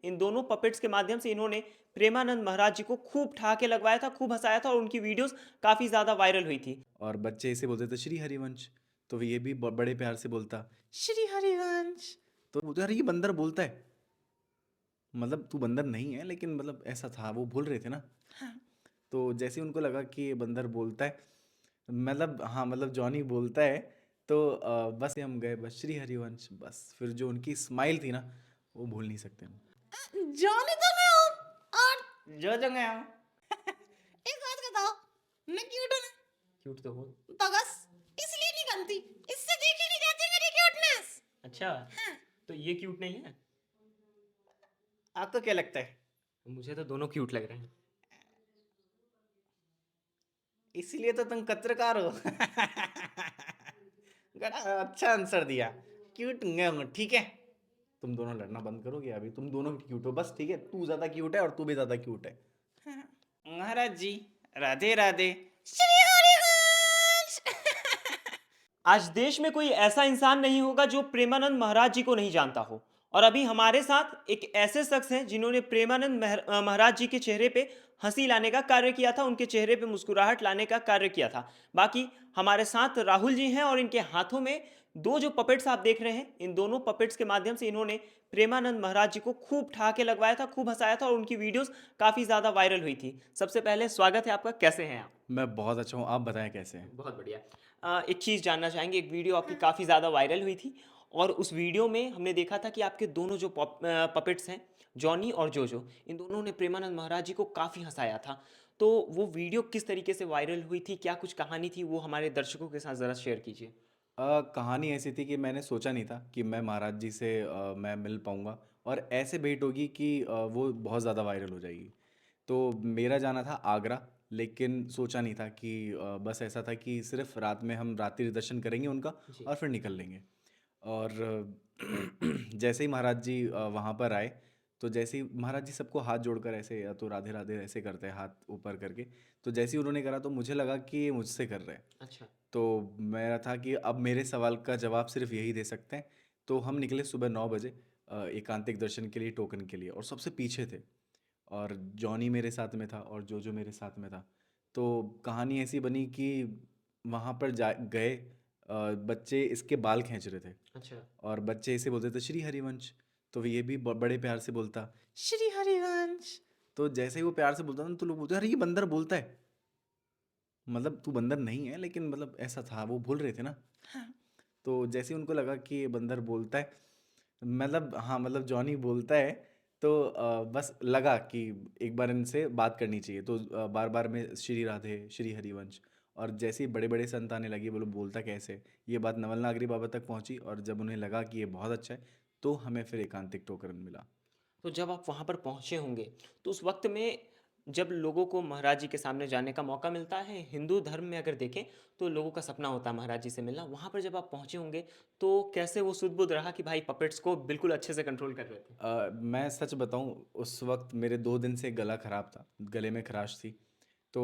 इन दोनों पपेट्स के माध्यम से इन्होंने प्रेमानंद महाराज जी को खूब ठहाके लगवाया था, खूब हँसाया था और उनकी वीडियोज़ काफ़ी ज़्यादा वायरल हुई थी। और बच्चे इसे बोलते थे श्री हरिवंश। तो ये भी बड़े प्यार से बोलता श्री हरिवंश। तो बोलते अरे ये बंदर बोलता है, मतलब तू बंदर नहीं है लेकिन मतलब ऐसा था, वो बोल रहे थे ना। तो जैसे ही उनको लगा कि ये बंदर बोलता है, मतलब हाँ मतलब जॉनी बोलता है, तो बस हम गए बस श्री हरिवंश, बस फिर जो उनकी स्माइल थी ना, वो भूल नहीं सकते हम। जॉनी तो मैं हूँ और जो जो मैं हूँ। एक बात बताओ, मैं क्यूट हूँ ना? क्यूट तो हो। तो बस इसलिए नहीं बनती, इससे देखी नहीं जाती मेरी क्यूटनेस। अच्छा, हाँ। तो ये क्यूट नहीं है? आपको क्या लगता है? मुझे तो दोनों क्यूट लग रहे हैं। इसीलिए तो तुम पत्रकार हो। बड़ा अच्छा आंसर दिया। क्यूट ठीक है। तुम दोनों लड़ना बंद करोगे अभी? तुम दोनों क्यूट हो बस, ठीक है? तू ज्यादा क्यूट है और तू भी ज्यादा क्यूट है। महाराज जी, राधे राधे। श्री हरिवंश। आज देश में कोई ऐसा इंसान नहीं होगा जो प्रेमानंद महाराज जी को नहीं जानता हो। और अभी हमारे साथ एक ऐसे शख्स हैं जिन्होंने प्रेमानंद महाराज जी के चेहरे पे हंसी लाने का कार्य किया था, उनके चेहरे पे मुस्कुराहट लाने का कार्य किया था। बाकी हमारे साथ राहुल जी हैं और इनके हाथों में दो जो पपेट्स आप देख रहे हैं, इन दोनों पपेट्स के माध्यम से इन्होंने प्रेमानंद महाराज जी को खूब ठहाके लगवाया था, खूब हंसाया था और उनकी वीडियोस काफ़ी ज़्यादा वायरल हुई थी। सबसे पहले स्वागत है आपका, कैसे हैं आप? मैं बहुत अच्छा हूँ, आप बताएं कैसे हैं? बहुत बढ़िया। एक चीज़ जानना चाहेंगे, एक वीडियो आपकी काफ़ी ज़्यादा वायरल हुई थी और उस वीडियो में हमने देखा था कि आपके दोनों जो पपेट्स हैं, जॉनी और जोजो, इन दोनों ने प्रेमानंद महाराज जी को काफ़ी हंसाया था। तो वो वीडियो किस तरीके से वायरल हुई थी, क्या कुछ कहानी थी, वो हमारे दर्शकों के साथ ज़रा शेयर कीजिए। कहानी ऐसी थी कि मैंने सोचा नहीं था कि मैं महाराज जी से मैं मिल पाऊँगा और ऐसे भेंट होगी कि वो बहुत ज़्यादा वायरल हो जाएगी। तो मेरा जाना था आगरा, लेकिन सोचा नहीं था कि बस ऐसा था कि सिर्फ रात में हम रात्रि दर्शन करेंगे उनका जी। और फिर निकल लेंगे। और जैसे ही महाराज जी वहाँ पर आए, तो जैसे ही महाराज जी सबको हाथ जोड़कर ऐसे, या तो राधे राधे ऐसे करते हैं हाथ ऊपर करके। तो जैसे ही उन्होंने करा तो मुझे लगा कि ये मुझसे कर रहे हैं। अच्छा। तो मेरा था कि अब मेरे सवाल का जवाब सिर्फ यही दे सकते हैं। तो हम निकले सुबह 9 बजे एकांतिक दर्शन के लिए, टोकन के लिए, और सबसे पीछे थे। और जॉनी मेरे साथ में था और जोजो मेरे साथ में था। तो कहानी ऐसी बनी कि वहाँ पर जा गए, बच्चे इसके बाल खींच रहे थे अच्छा। और बच्चे इसे बोलते थे श्री हरिवंश। तो ये भी बड़े प्यार से बोलता श्री हरिवंश। तो जैसे ही वो प्यार से बोलता ना, तो लोग बोलते अरे ये बंदर बोलता है, मतलब तू बंदर नहीं है लेकिन मतलब ऐसा था, वो बोल रहे थे ना। तो जैसे ही उनको लगा कि ये बंदर बोलता है, मतलब हाँ मतलब जॉनी बोलता है, तो बस लगा कि एक बार इनसे बात करनी चाहिए। तो बार बार में श्री राधे श्री हरिवंश। और जैसे ही बड़े बड़े संत आने लगे, बोलो बोलता कैसे है? ये बात नवल नागरी बाबा तक पहुंची और जब उन्हें लगा कि ये बहुत अच्छा है, तो हमें फिर एकांतिक टोकरन मिला। तो जब आप वहाँ पर पहुँचे होंगे, तो उस वक्त में जब लोगों को महाराज जी के सामने जाने का मौका मिलता है, हिंदू धर्म में अगर देखें तो लोगों का सपना होता है महाराज जी से मिलना। वहाँ पर जब आप पहुँचे होंगे तो कैसे वो सुध-बुध रहा कि भाई पपेट्स को बिल्कुल अच्छे से कंट्रोल कर रहे थे? मैं सच बताऊं, उस वक्त मेरे 2 दिन से गला खराब था, गले में खराश थी। तो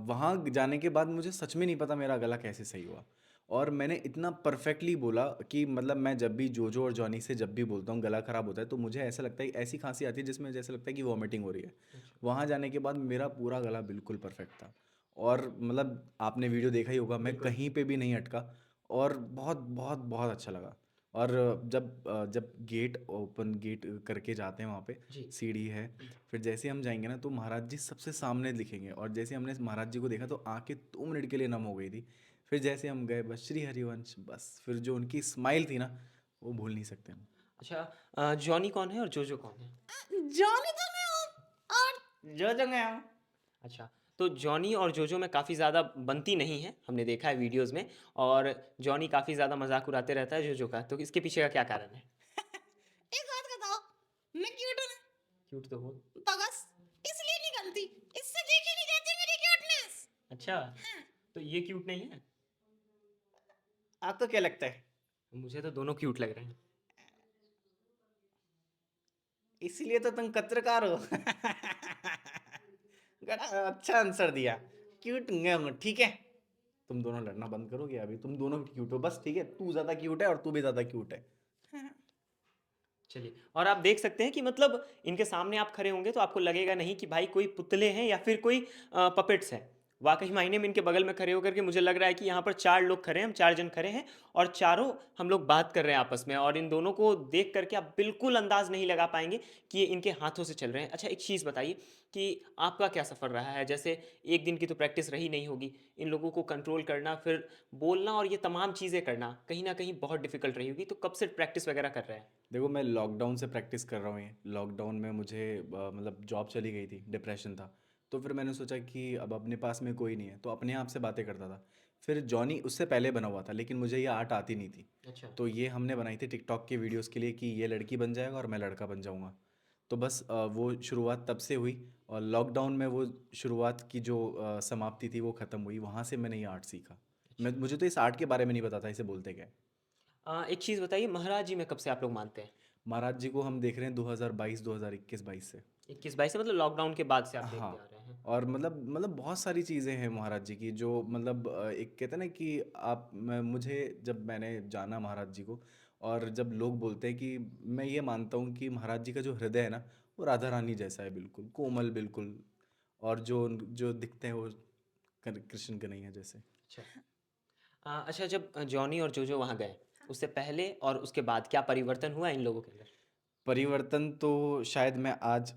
वहाँ जाने के बाद मुझे सच में नहीं पता मेरा गला कैसे सही हुआ। और मैंने इतना परफेक्टली बोला कि मतलब मैं जब भी जोजो और जॉनी से जब भी बोलता हूँ गला खराब होता है, तो मुझे ऐसा लगता है, ऐसी खांसी आती है जिसमें जैसे लगता है कि वॉमिटिंग हो रही है। अच्छा। वहाँ जाने के बाद मेरा पूरा गला बिल्कुल परफेक्ट था। और मतलब आपने वीडियो देखा ही होगा, मैं बिल्कुल। कहीं पे भी नहीं अटका। और बहुत बहुत बहुत अच्छा लगा। और जब गेट ओपन गेट करके जाते हैं वहाँ पे, जी। सीढ़ी है। फिर जैसे हम जाएंगे ना, तो महाराज जी सबसे सामने दिखेंगे, और जैसे हमने महाराज जी को देखा तो आंखें 2 मिनट के लिए नम हो गई थी। फिर जैसे हम गए बस श्री हरिवंश, बस फिर जो उनकी स्माइल थी ना, वो भूल नहीं सकते हम। अच्छा, जॉनी कौन है और जोजो कौन है? जॉनी तो मैं हूँ और जो जो मैं हूँ। अच्छा, तो जॉनी और जोजो में काफ़ी ज़्यादा बनती नहीं है, हमने देखा है वीडियोज़ में। और जॉनी काफ़ी ज़्यादा मज़ाक उड़ाते रहता है जोजो का, तो इसके पीछे का क्या कारण है? एक बात बताओ, मैं क्यूट हूँ ना? क्यूट तो हो। तो बस इसलिए नहीं बनती, इससे देखी नहीं जाती मेरी क्यूटनेस। अच्छा, तो ये क्यूट नहीं है? आपको क्या लगता है? मुझे तो दोनों क्यूट लग रहे हैं। इसीलिए तो तुम पत्रकार हो। बड़ा अच्छा आंसर दिया। क्यूट ठीक है। तुम दोनों लड़ना बंद करोगे अभी? तुम दोनों क्यूट हो बस, ठीक है? तू ज्यादा क्यूट है और तू भी ज्यादा क्यूट है। चलिए, और आप देख सकते हैं कि मतलब इनके सामने आप खड़े होंगे तो आपको लगेगा नहीं कि भाई कोई पुतले हैं या फिर कोई पपेट्स हैं। वाकई मायने में इनके बगल में खड़े होकर के मुझे लग रहा है कि यहाँ पर चार लोग खड़े हैं, हम चार जन खड़े हैं और चारों हम लोग बात कर रहे हैं आपस में, और इन दोनों को देख करके आप बिल्कुल अंदाज नहीं लगा पाएंगे कि ये इनके हाथों से चल रहे हैं। अच्छा, एक चीज़ बताइए कि आपका क्या सफ़र रहा है? जैसे एक दिन की तो प्रैक्टिस रही नहीं होगी, इन लोगों को कंट्रोल करना, फिर बोलना और ये तमाम चीज़ें करना कहीं ना कहीं बहुत डिफिकल्ट रही होगी। तो कब से प्रैक्टिस वगैरह कर रहे हैं? देखो, मैं लॉकडाउन से प्रैक्टिस कर रहा हूँ। ये लॉकडाउन में मुझे मतलब जॉब चली गई थी, डिप्रेशन था। तो फिर मैंने सोचा कि अब अपने पास में कोई नहीं है, तो अपने आप से बातें करता था। फिर जॉनी उससे पहले बना हुआ था, लेकिन मुझे ये आर्ट आती नहीं थी। अच्छा। तो ये हमने बनाई थी टिकटॉक के वीडियोस के लिए कि ये लड़की बन जाएगा और मैं लड़का बन जाऊँगा। तो बस वो शुरुआत तब से हुई, और लॉकडाउन में वो शुरुआत की जो समाप्ति थी वो ख़त्म हुई। वहाँ से मैंने ये आर्ट सीखा। मैं अच्छा। मुझे तो इस आर्ट के बारे में नहीं पता था इसे बोलते क्या है। एक चीज़ बताइए, महाराज जी में कब से आप लोग मानते हैं? महाराज जी को हम देख रहे हैं 2022 2021 22 से। 21-22 से, मतलब लॉकडाउन के बाद से आप देखते आ हाँ। रहे हैं? और मतलब बहुत सारी चीज़ें हैं महाराज जी की, जो मतलब एक कहते हैं ना कि मुझे जब मैंने जाना महाराज जी को, और जब लोग बोलते हैं कि मैं ये मानता हूँ कि महाराज जी का जो हृदय है ना, वो राधा रानी जैसा है, बिल्कुल कोमल, बिल्कुल। और जो जो दिखते हैं वो कृष्ण कन्हैया जैसे। अच्छा। अच्छा, जब जॉनी और जोजो वहाँ गए, उससे पहले और उसके बाद क्या परिवर्तन हुआ इन लोगों के अंदर? परिवर्तन तो शायद मैं आज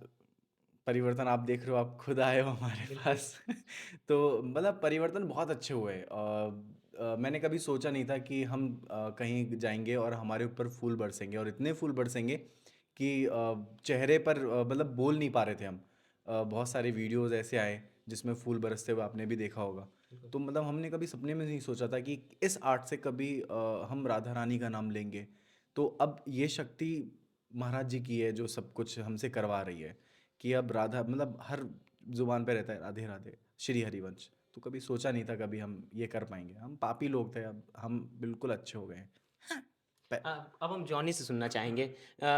परिवर्तन आप देख रहे हो, आप खुद आए हो हमारे बिल्कुल। पास। तो मतलब परिवर्तन बहुत अच्छे हुए। मैंने कभी सोचा नहीं था कि हम कहीं जाएंगे और हमारे ऊपर फूल बरसेंगे, और इतने फूल बरसेंगे कि चेहरे पर मतलब बोल नहीं पा रहे थे हम। बहुत सारे वीडियोस ऐसे आए जिसमें फूल बरसते हुए, आपने भी देखा होगा। बिल्कुल। तो मतलब हमने कभी सपने में नहीं सोचा था कि इस आर्ट से कभी हम राधा रानी का नाम लेंगे। तो अब ये शक्ति महाराज जी की है, जो सब कुछ हमसे करवा रही है, कि अब राधा मतलब हर जुबान पे रहता है राधे राधे श्री हरिवंश। तो कभी सोचा नहीं था कभी हम ये कर पाएंगे। हम पापी लोग थे, अब हम बिल्कुल अच्छे हो गए हैं। अब हम जॉनी से सुनना चाहेंगे।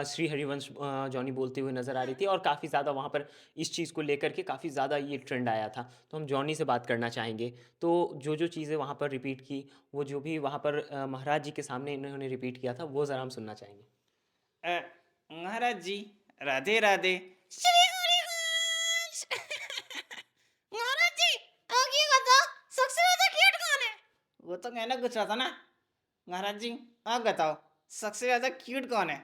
श्री हरिवंश जॉनी बोलते हुए नजर आ रही थी और काफ़ी ज़्यादा वहाँ पर इस चीज़ को लेकर के काफ़ी ज़्यादा ये ट्रेंड आया था। तो हम जॉनी से बात करना चाहेंगे। तो जो जो चीज़ें वहाँ पर रिपीट की, वो जो भी वहाँ पर महाराज जी के सामने इन्होंने रिपीट किया था, वो ज़रा हम सुनना चाहेंगे। अ, महाराज जी, राधे राधे। श्री हरिवंश महाराज जी, आगे बताओ, सबसे ज्यादा क्यूट कौन है? वो तो कहना कुछ रहा था ना। महाराज जी, आप बताओ, सबसे ज्यादा क्यूट कौन है?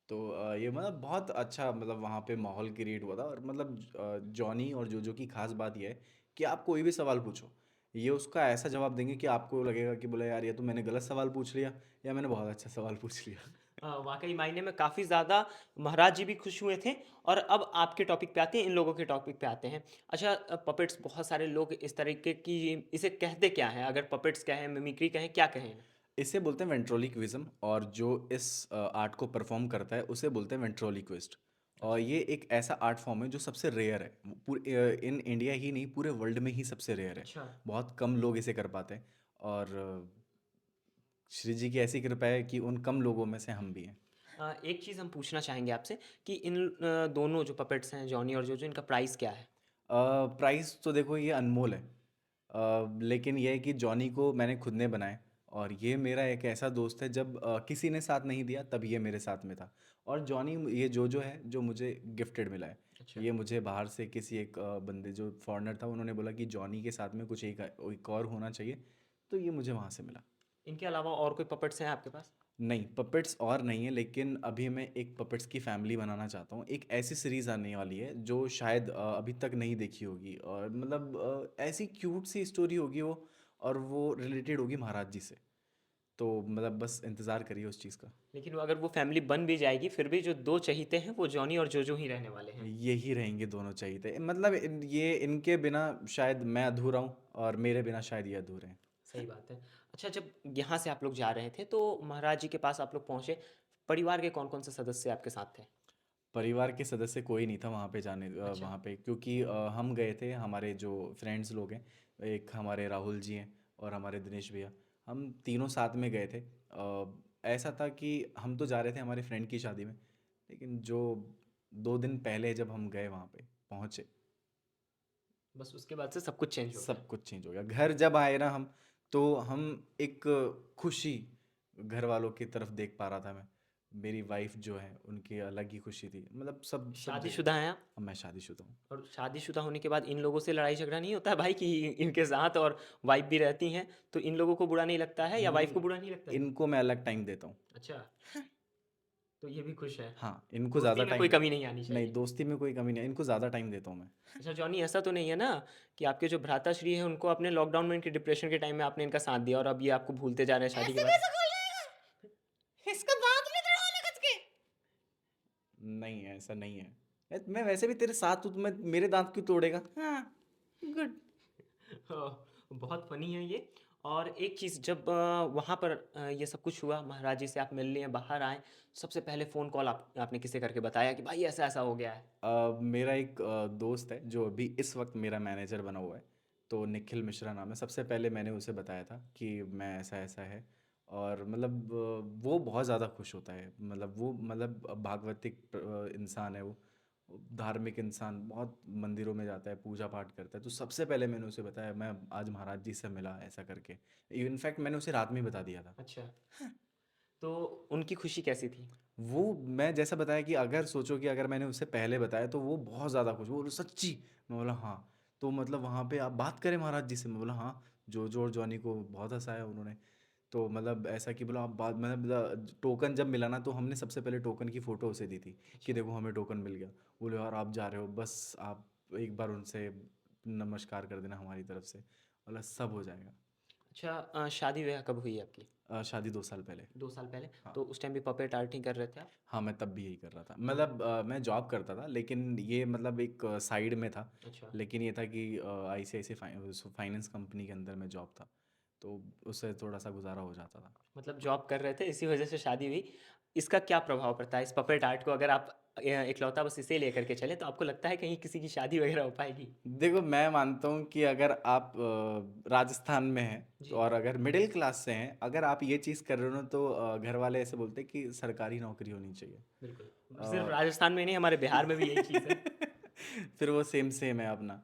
तो ये मतलब बहुत अच्छा, मतलब वहाँ पे माहौल क्रिएट हुआ था। और मतलब जॉनी और जोजो की खास बात यह है कि आप कोई भी सवाल पूछो, ये उसका ऐसा जवाब देंगे कि आपको लगेगा कि बोले यार, ये तो मैंने गलत सवाल पूछ लिया, या मैंने बहुत अच्छा सवाल पूछ लिया। वाकई मायने में काफ़ी ज़्यादा महाराज जी भी खुश हुए थे। और अब आपके टॉपिक पे आते हैं, इन लोगों के टॉपिक पे आते हैं। अच्छा, पपेट्स, बहुत सारे लोग इस तरीके की, इसे कहते क्या हैं? अगर पपेट्स कहें, मिमिक्री कहें, क्या कहें? इसे बोलते हैं वेंट्रोलिक्विज्म, और जो इस आर्ट को परफॉर्म करता है उसे बोलते हैं वेंट्रोलिक्विस्ट। और अच्छा। ये एक ऐसा आर्ट फॉर्म है जो सबसे रेयर है, पूरे इन इंडिया ही नहीं, पूरे वर्ल्ड में ही सबसे रेयर है। अच्छा। बहुत कम लोग इसे कर पाते हैं। और श्री जी की ऐसी कृपा है कि उन कम लोगों में से हम भी हैं। एक चीज़ हम पूछना चाहेंगे आपसे कि इन दोनों जो पपेट्स हैं, जॉनी और जोजो, इनका प्राइस क्या है? प्राइस तो देखो, ये अनमोल है। लेकिन यह है कि जॉनी को मैंने खुद ने बनाया, और ये मेरा एक ऐसा दोस्त है, जब किसी ने साथ नहीं दिया तब ये मेरे साथ में था। और जॉनी ये जो है, जो मुझे गिफ्टेड मिला है। अच्छा। ये मुझे बाहर से किसी एक बंदे, जो फॉरेनर था, उन्होंने बोला कि जॉनी के साथ में कुछ एक और होना चाहिए, तो ये मुझे वहाँ से मिला। इनके अलावा और कोई पपेट्स हैं आपके पास? नहीं, पपेट्स और नहीं है, लेकिन अभी मैं एक पपेट्स की फैमिली बनाना चाहता हूँ। एक ऐसी सीरीज़ आने वाली है जो शायद अभी तक नहीं देखी होगी, और मतलब ऐसी क्यूट सी स्टोरी होगी वो, और वो रिलेटेड होगी महाराज जी से। तो मतलब बस इंतज़ार करिए उस चीज़ का। लेकिन अगर वो फैमिली बन भी जाएगी, फिर भी जो दो चहीते हैं वो जॉनी और जोजो ही रहने वाले हैं। यही रहेंगे दोनों चाहिए थे, मतलब ये इनके बिना शायद मैं अधूरा हूँ, और मेरे बिना शायद ये अधूरे हैं। सही बात है। अच्छा, जब यहाँ से आप लोग जा रहे थे तो महाराज जी के पास आप लोग पहुँचे, परिवार के कौन कौन से सदस्य आपके साथ थे? परिवार के सदस्य कोई नहीं था वहाँ पे अच्छा। वहाँ पे, क्योंकि हम गए थे, हमारे जो फ्रेंड्स लोग हैं, एक हमारे राहुल जी हैं और हमारे दिनेश भैया, हम तीनों साथ में गए थे। ऐसा था कि हम तो जा रहे थे हमारे फ्रेंड की शादी में, लेकिन जो 2 दिन पहले जब हम गए वहाँ पे पहुँचे, बस उसके बाद से सब कुछ चेंज हो गया। सब कुछ चेंज हो गया। घर जब आए ना हम, तो हम एक खुशी घर वालों की तरफ देख पा रहा था मैं। मेरी वाइफ जो है उनकी अलग ही खुशी थी, मतलब सब शादीशुदा हैं आप? अब मैं शादीशुदा हूँ। और शादीशुदा होने के बाद इन लोगों से लड़ाई झगड़ा नहीं होता है भाई कि इनके साथ और वाइफ भी रहती हैं, तो इन लोगों को बुरा नहीं लगता है या वाइफ को बुरा नहीं लगता है? इनको मैं अलग टाइम देता हूँ। अच्छा, तो ये भी खुश है। हाँ, इनको दोस्ती ज़्यादा में टाइम कोई कमी नहीं आनी नहीं, चाहिए। दोस्ती में कोई कमी नहीं है, इनको ज़्यादा टाइम देता हूँ मैं। अच्छा जॉनी, ऐसा तो नहीं है ना कि आपके जो भ्राताश्री है उनको अपने लॉकडाउन में, इनके डिप्रेशन के टाइम में आपने इनका साथ दिया और अब ये आपको भूलते जा रहे हैं शादी के ऐसे बाद? कैसे खोल जाएगा? इसका दांत नहीं दड़ाने कच के। नहीं, ऐसा नहीं है। मैं वैसे भी तेरे साथ हूँ, तो मैं मेरे दांत क्यों तोड़ेगा? हाँ, गुड। बहुत फनी है ये। और एक चीज़, जब वहाँ पर ये सब कुछ हुआ, महाराज जी से आप मिल लिए, बाहर आए, सबसे पहले फ़ोन कॉल आपने किसे करके बताया कि भाई ऐसा ऐसा हो गया है? मेरा एक दोस्त है जो अभी इस वक्त मेरा मैनेजर बना हुआ है, तो निखिल मिश्रा नाम है। सबसे पहले मैंने उसे बताया था कि मैं ऐसा ऐसा है, और मतलब वो बहुत ज़्यादा खुश होता है। मतलब वो मतलब भागवतिक इंसान है वो, धार्मिक इंसान, बहुत मंदिरों में जाता है, पूजा पाठ करता है। तो सबसे पहले मैंने उसे बताया मैं आज महाराज जी से मिला ऐसा करके। इनफैक्ट मैंने उसे रात में ही बता दिया था। अच्छा, तो उनकी खुशी कैसी थी? वो मैं जैसा बताया कि अगर सोचो कि अगर मैंने उससे पहले बताया तो वो बहुत ज़्यादा खुश, वो बोला सच्ची? मैं बोला हाँ। तो मतलब वहाँ पे आप बात करें महाराज जी से? मैं बोला हाँ। जो और जॉनी को बहुत हंसाया उन्होंने। तो मतलब ऐसा कि बोला आप बात, मतलब टोकन जब मिला ना तो हमने सबसे पहले टोकन की फ़ोटो उसे दी थी कि अच्छा। देखो हमें टोकन मिल गया। बोले यार आप जा रहे हो, बस आप एक बार उनसे नमस्कार कर देना हमारी तरफ से। बोला सब हो जाएगा। अच्छा, शादी ब्याह कब हुई आपकी? शादी 2 साल पहले। 2 साल पहले? हाँ। तो उस टाइम भी पपेट आर्टिंग कर रहे थे आप? हाँ, मैं तब भी यही कर रहा था। मतलब मैं जॉब करता था, लेकिन ये मतलब एक साइड में था। अच्छा। लेकिन ये था कि आईसीआईसीआई फाइनेंस कंपनी के अंदर मैं जॉब था, तो उससे थोड़ा सा गुजारा हो जाता था। मतलब जॉब कर रहे थे, इसी वजह से शादी हुई। इसका क्या प्रभाव पड़ता है इस पपेट आर्ट को, अगर आप इकलौता बस इसे लेकर के चले, तो आपको लगता है कहीं किसी की शादी वगैरह हो पाएगी? देखो, मैं मानता हूँ कि अगर आप राजस्थान में हैं जी। और अगर मिडिल क्लास से हैं, अगर आप ये चीज़ कर रहे हो ना, तो घर वाले ऐसे बोलते हैं कि सरकारी नौकरी होनी चाहिए। बिल्कुल, सिर्फ राजस्थान में नहीं, हमारे बिहार में भी यही चीज़ है। फिर वो सेम सेम है अपना।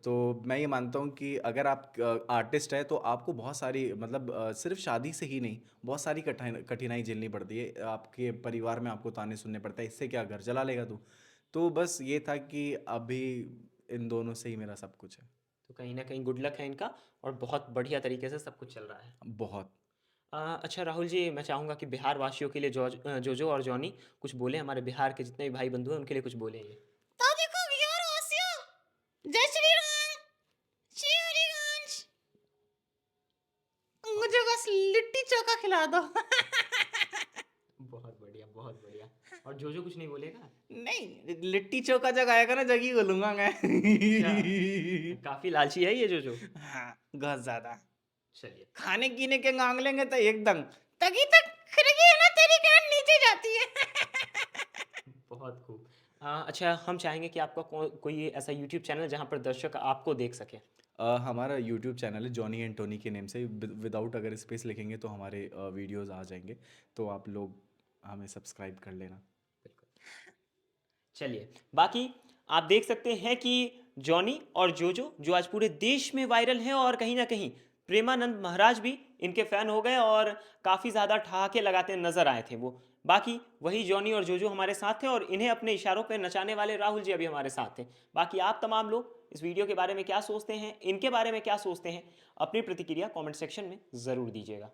तो मैं ये मानता हूँ कि अगर आप आर्टिस्ट है तो आपको बहुत सारी, मतलब सिर्फ शादी से ही नहीं, बहुत सारी कठिनाई झेलनी पड़ती है। आपके परिवार में आपको ताने सुनने पड़ता है, इससे क्या घर चला लेगा तू? तो बस ये था कि अभी इन दोनों से ही मेरा सब कुछ है। तो कहीं ना कहीं गुड लक है इनका, और बहुत बढ़िया तरीके से सब कुछ चल रहा है। बहुत। अच्छा राहुल जी, मैं चाहूँगा कि बिहार वासियों के लिए जोजो और जॉनी कुछ बोले, हमारे बिहार के जितने भी भाई बंधु हैं उनके लिए कुछ बोले ये। तो देखो यार वासियों, जय श्री राम, श्री हरिवंश। मुझे बस लिट्टी चोखा खिला दो। बहुत बढ़िया, बहुत बढ़िया। और जोजो कुछ नहीं बोलेगा? नहीं, लिट्टी चोखा जग आएगा ना, जग ही बोलूंगा मैं। अच्छा, काफ़ी लालची है ये जोजो। हाँ, बहुत ज्यादा। चलिए। खाने पीने के मांग लेंगे तो एकदम। तभी तक खिड़की है ना तेरी कान नीचे जाती है। बहुत खूब। अच्छा, हम चाहेंगे कि आपका कोई ऐसा यूट्यूब चैनल जहाँ पर दर्शक आपको देख सके। हमारा यूट्यूब चैनल है जॉनी एंड टोनी के नेम से, विदाउट अगर स्पेस लिखेंगे तो हमारे वीडियोस आ जाएंगे, तो आप लोग हमें सब्सक्राइब कर लेना। चलिए, बाकी आप देख सकते हैं कि जॉनी और जोजो जो आज पूरे देश में वायरल हैं, और कहीं ना कहीं प्रेमानंद महाराज भी इनके फैन हो गए और काफ़ी ज़्यादा ठहाके लगाते नजर आए थे वो। बाकी वही जॉनी और जोजो हमारे साथ थे, और इन्हें अपने इशारों पर नचाने वाले राहुल जी अभी हमारे साथ थे। बाकी आप तमाम लोग इस वीडियो के बारे में क्या सोचते हैं, इनके बारे में क्या सोचते हैं, अपनी प्रतिक्रिया कमेंट सेक्शन में ज़रूर दीजिएगा।